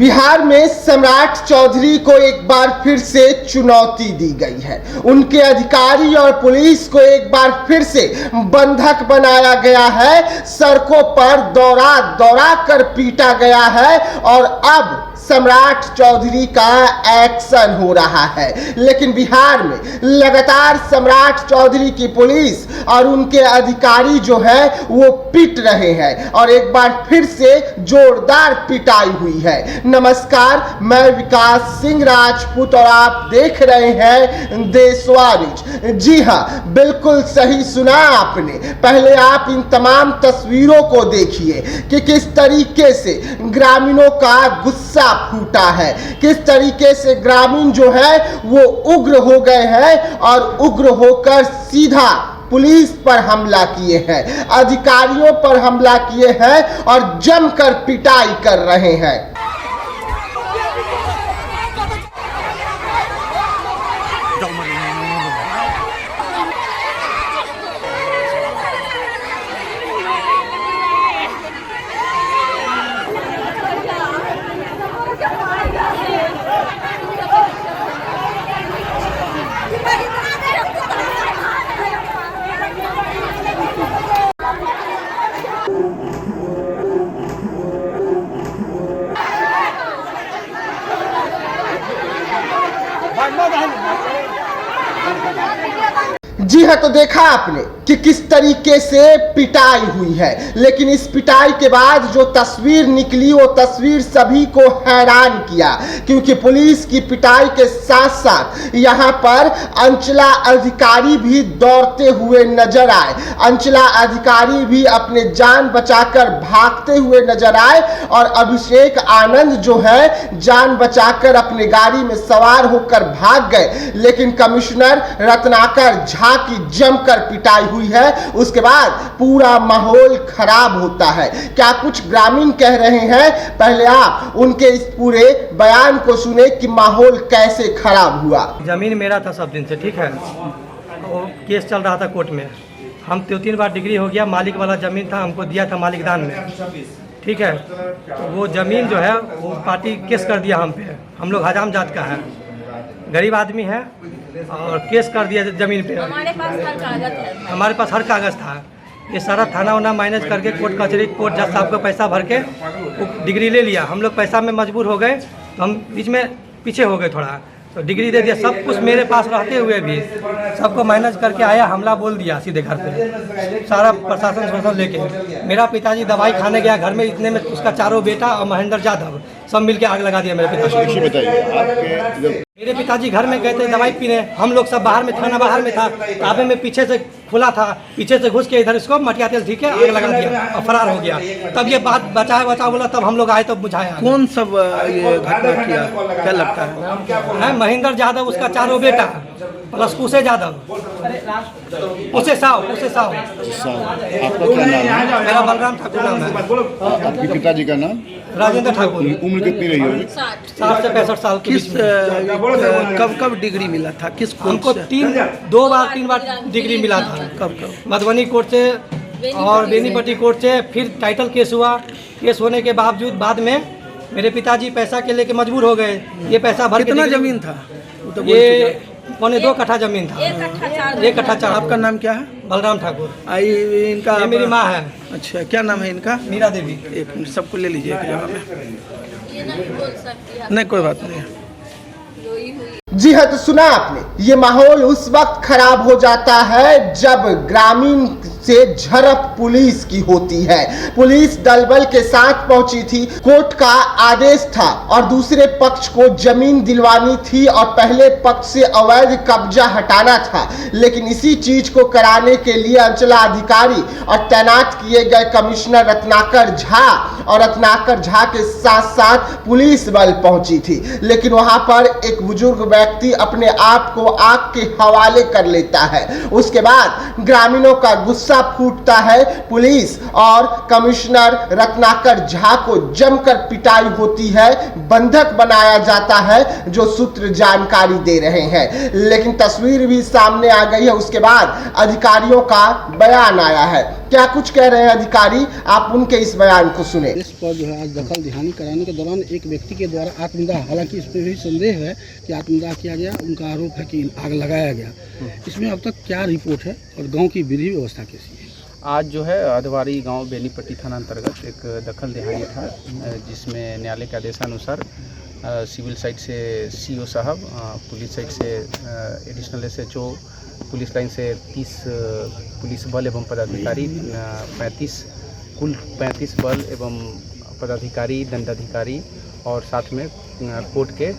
बिहार में सम्राट चौधरी को एक बार फिर से चुनौती दी गई है। उनके अधिकारी और पुलिस को एक बार फिर से बंधक बनाया गया है, सड़कों पर दौड़ा दौड़ा कर पीटा गया है और अब सम्राट चौधरी का एक्शन हो रहा है। लेकिन बिहार में लगातार सम्राट चौधरी की पुलिस और उनके अधिकारी जो है वो पिट रहे हैं और एक बार फिर से जोरदार पिटाई हुई है। नमस्कार, मैं विकास सिंह राजपूत और आप देख रहे हैं देशवारिज। जी हाँ, बिल्कुल सही सुना आपने। पहले आप इन तमाम तस्वीरों को देखिए कि किस तरीके से ग्रामीणों का गुस्सा फूटा है, किस तरीके से ग्रामीण जो है वो उग्र हो गए हैं और उग्र होकर सीधा पुलिस पर हमला किए हैं, अधिकारियों पर हमला किए हैं और जमकर पिटाई कर रहे हैं। जी हाँ, तो देखा आपने कि किस तरीके से पिटाई हुई है। लेकिन इस पिटाई के बाद जो तस्वीर निकली वो तस्वीर सभी को हैरान किया, क्योंकि पुलिस की पिटाई के साथ साथ यहाँ पर अंचला अधिकारी भी दौड़ते हुए नजर आए। अंचला अधिकारी भी अपने जान बचाकर भागते हुए नजर आए और अभिषेक आनंद जो है जान बचाकर अपने गाड़ी में सवार होकर भाग गए। लेकिन कमिश्नर रत्नाकर झा की जमकर पिटाई हुई है। उसके बाद पूरा माहौल खराब होता है। क्या कुछ ग्रामीण कह रहे हैं, पहले आप उनके इस पूरे बयान को सुने कि माहौल कैसे खराब हुआ। जमीन मेरा था सब दिन से, ठीक है। वो केस चल रहा था कोर्ट में। हम 2-3 बार डिग्री हो गया, मालिक वाला जमीन था, हमको दिया था मालिक दान में, ठीक है। तो वो जमीन जो है वो पार्टी केस कर दिया हम पे। हम लोग हजाम जात का है, गरीब आदमी है और केस कर दिया जमीन पे। हमारे पास हर कागज था। ये सारा थाना वाना मैनेज करके कोर्ट कचहरी कोर्ट जज साहब को पैसा भर के डिग्री ले लिया। हम लोग पैसा में मजबूर हो गए तो हम बीच में पीछे हो गए थोड़ा, तो डिग्री दे दिया। सब कुछ मेरे पास रहते हुए भी सबको मैनेज करके आया, हमला बोल दिया सीधे घर पे, सारा प्रशासन लेके। मेरा पिताजी दवाई खाने गया, घर में इतने में उसका 4 बेटा और महेंद्र यादव सब मिलके आग लगा दिया मेरे पिताजी। मेरे पिताजी घर में गए थे दवाई पीने, हम लोग सब बाहर में, थाना बाहर में था, ताबे में पीछे से खुला था, पीछे से घुस के इधर इसको मटिया तेल ठीक है आग लगा दिया और फरार हो गया। तब ये बात बचाओ बोला, तब हम लोग आए तो बुझाया। कौन सब ये घटना किया, क्या लगता है? महेंद्र यादव, उसका 4 बेटा प्लस उसे यादव, उसे साव। आपका क्या नाम है? मेरा बलराम ठाकुर नाम है। आपके पिताजी का नाम? राजेंद्र ठाकुर। उम्र कितनी रही होगी? 60 से 65 साल की। कब डिग्री मिला था? किस हमको 2-3 बार डिग्री मिला था। कब? मधुबनी कोर्ट से और बेनीपट्टी कोर्ट से। फिर टाइटल केस हुआ। केस होने के बावजूद बाद में मेरे पिताजी पैसा के लेके मजबूर हो गए। ये पैसा भर कितना जमीन था? ये 1.25 कट्ठा जमीन था। 1 कट्ठा 4। आपका नाम क्या है? बलराम ठाकुर। इनका ये मेरी माँ है। अच्छा, क्या नाम है इनका? मीरा देवी। एक मिनट, सबको ले लीजिए एक जगह में। नहीं, कोई बात नहीं। जी हाँ, तो सुना आपने, ये माहौल उस वक्त खराब हो जाता है जब ग्रामीण से झड़प पुलिस की होती है। पुलिस दलबल के साथ पहुंची थी, कोर्ट का आदेश था और दूसरे पक्ष को जमीन दिलवानी थी और पहले पक्ष से अवैध कब्जा हटाना था। लेकिन इसी चीज को कराने के लिए अंचला अधिकारी और तैनात किए गए कमिश्नर रत्नाकर झा और रत्नाकर झा के साथ साथ पुलिस बल पहुंची थी। लेकिन वहां पर एक बुजुर्ग व्यक्ति अपने आप को आग के हवाले कर लेता है। उसके बाद ग्रामीणों का गुस्सा फूटता है। पुलिस और कमिश्नर रत्नाकर झा को जमकर पिटाई होती है, बंधक बनाया जाता है, जो सूत्र जानकारी दे रहे हैं। लेकिन तस्वीर भी सामने आ गई है। उसके बाद अधिकारियों का बयान आया है। क्या कुछ कह रहे हैं अधिकारी, आप उनके इस बयान को सुने। इस पर जो है आज दखल दिहानी कराने के दौरान एक व्यक्ति के द्वारा आत्मदाह, हालांकि इस पर भी संदेह है कि आत्मदाह किया गया, उनका आरोप है कि आग लगाया गया। इसमें अब तक क्या रिपोर्ट है और गांव की विधि व्यवस्था कैसी है? आज जो है अधवारी गांव बेनीपट्टी थाना अंतर्गत एक दखल दिहानी था, जिसमें न्यायालय के आदेशानुसार सिविल साइड से सीओ साहब, पुलिस साइड से एडिशनल SHO, पुलिस लाइन से 30 पुलिस बल एवं पदाधिकारी, 35 बल एवं पदाधिकारी, दंडाधिकारी और साथ में कोर्ट के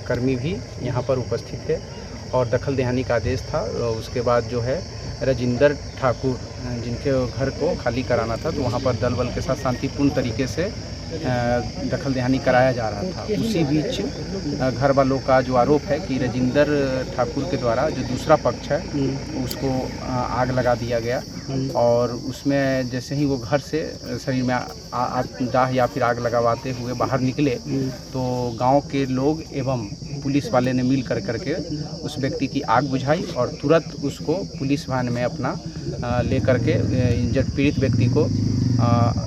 कर्मी भी यहाँ पर उपस्थित थे और दखल देहानी का आदेश था। उसके बाद जो है राजिंदर ठाकुर, जिनके घर को खाली कराना था, तो वहाँ पर दल बल के साथ शांतिपूर्ण तरीके से दखल देहानी कराया जा रहा था। उसी बीच घर वालों का जो आरोप है कि राजिंदर ठाकुर के द्वारा जो दूसरा पक्ष है उसको आग लगा दिया गया और उसमें जैसे ही वो घर से शरीर में दाह या फिर आग लगवाते हुए बाहर निकले तो गांव के लोग एवं पुलिस वाले ने मिल करके उस व्यक्ति की आग बुझाई और तुरंत उसको पुलिस वाहन में अपना ले करके इंजर्ड पीड़ित व्यक्ति को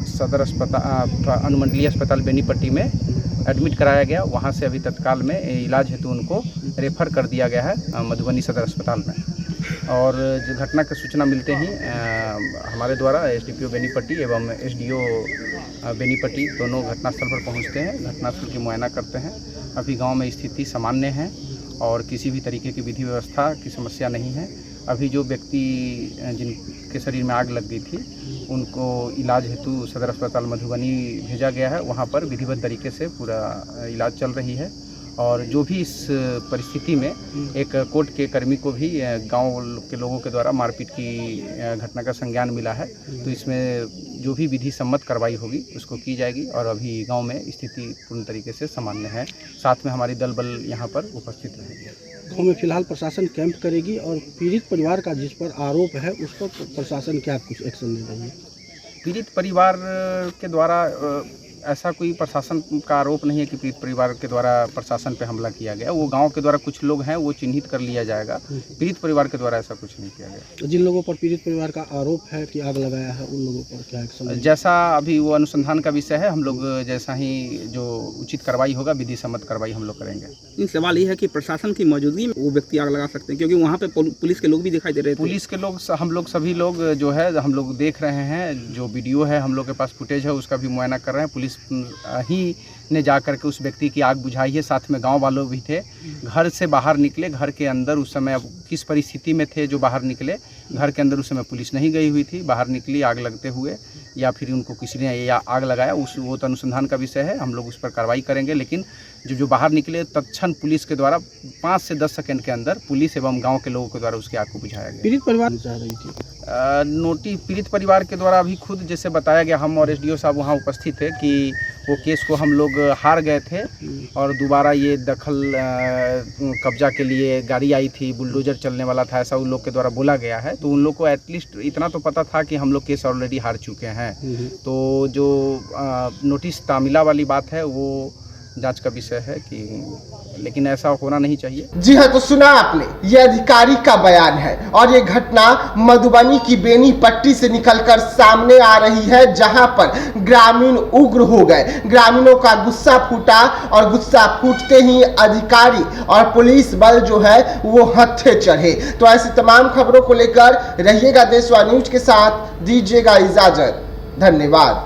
सदर अस्पताल अनुमंडलीय अस्पताल बेनीपट्टी में एडमिट कराया गया। वहां से अभी तत्काल में इलाज हेतु उनको रेफर कर दिया गया है मधुबनी सदर अस्पताल में। और जो घटना की सूचना मिलते ही हमारे द्वारा SDPO बेनीपट्टी एवं SDO बेनीपट्टी दोनों घटनास्थल पर पहुंचते हैं, घटनास्थल की मुआयना करते हैं। अभी गांव में स्थिति सामान्य है और किसी भी तरीके की विधि व्यवस्था की समस्या नहीं है। अभी जो व्यक्ति जिनके शरीर में आग लग गई थी उनको इलाज हेतु सदर अस्पताल मधुबनी भेजा गया है। वहां पर विधिवत तरीके से पूरा इलाज चल रही है और जो भी इस परिस्थिति में एक कोर्ट के कर्मी को भी गांव के लोगों के द्वारा मारपीट की घटना का संज्ञान मिला है, तो इसमें जो भी विधि सम्मत कार्रवाई होगी उसको की जाएगी और अभी गांव में स्थिति पूर्ण तरीके से सामान्य है। साथ में हमारी दल बल यहाँ पर उपस्थित रहेगी। गाँव में फिलहाल प्रशासन कैंप करेगी और पीड़ित परिवार का जिस पर आरोप है उस पर प्रशासन क्या कुछ एक्शन ले रही है? पीड़ित परिवार के द्वारा ऐसा कोई प्रशासन का आरोप नहीं है कि पीड़ित परिवार के द्वारा प्रशासन पे हमला किया गया। वो गांव के द्वारा कुछ लोग हैं वो चिन्हित कर लिया जाएगा, पीड़ित परिवार के द्वारा ऐसा कुछ नहीं किया गया। जिन लोगों पर पीड़ित परिवार का आरोप है कि आग लगाया है उन लोगों पर क्या एक्शन? जैसा अभी वो अनुसंधान का विषय है, हम लोग जैसा ही जो उचित कार्रवाई होगा विधि सम्मत कार्रवाई हम लोग करेंगे। इन सवाल ये है कि प्रशासन की मौजूदगी में वो व्यक्ति आग लगा सकते हैं, क्योंकि वहाँ पे पुलिस के लोग भी दिखाई दे रहे थे। पुलिस के लोग हम लोग सभी लोग जो है हम लोग देख रहे हैं, जो वीडियो है हम लोग के पास फुटेज है उसका भी मुआयना कर रहे हैं। पुलिस ही ने जा करके उस व्यक्ति की आग बुझाई है, साथ में गांव वालों भी थे। घर से बाहर निकले, घर के अंदर उस समय अब किस परिस्थिति में थे जो बाहर निकले, घर के अंदर उस समय पुलिस नहीं गई हुई थी, बाहर निकली आग लगते हुए या फिर उनको किसी ने या आग लगाया, वो तो अनुसंधान का विषय है, हम लोग उस पर कार्रवाई करेंगे। लेकिन जो बाहर निकले तत्क्षण पुलिस के द्वारा 5 से 10 सेकंड के अंदर पुलिस एवं गांव के लोगों के द्वारा उसकी आग को बुझाया गया। पीड़ित परिवार चाह रही थी नोटिस पीड़ित परिवार के द्वारा अभी खुद जैसे बताया गया, हम और SDO साहब वहाँ उपस्थित थे कि वो केस को हम लोग हार गए थे और दोबारा ये दखल कब्जा के लिए गाड़ी आई थी, बुलडोजर चलने वाला था, ऐसा उन लोग के द्वारा बोला गया है। तो उन लोग को एटलीस्ट इतना तो पता था कि हम लोग केस ऑलरेडी हार चुके हैं। तो जो नोटिस तामिला वाली बात है वो जांच का विषय है कि, लेकिन ऐसा होना नहीं चाहिए। जी हाँ, तो सुना आपने, ये अधिकारी का बयान है और ये घटना मधुबनी की बेनीपट्टी से निकलकर सामने आ रही है, जहां पर ग्रामीण उग्र हो गए। ग्रामीणों का गुस्सा फूटा और गुस्सा फूटते ही अधिकारी और पुलिस बल जो है वो हत्थे चढ़े। तो ऐसी तमाम खबरों को लेकर रहिएगा देशवा न्यूज के साथ, दीजिएगा इजाजत। धन्यवाद।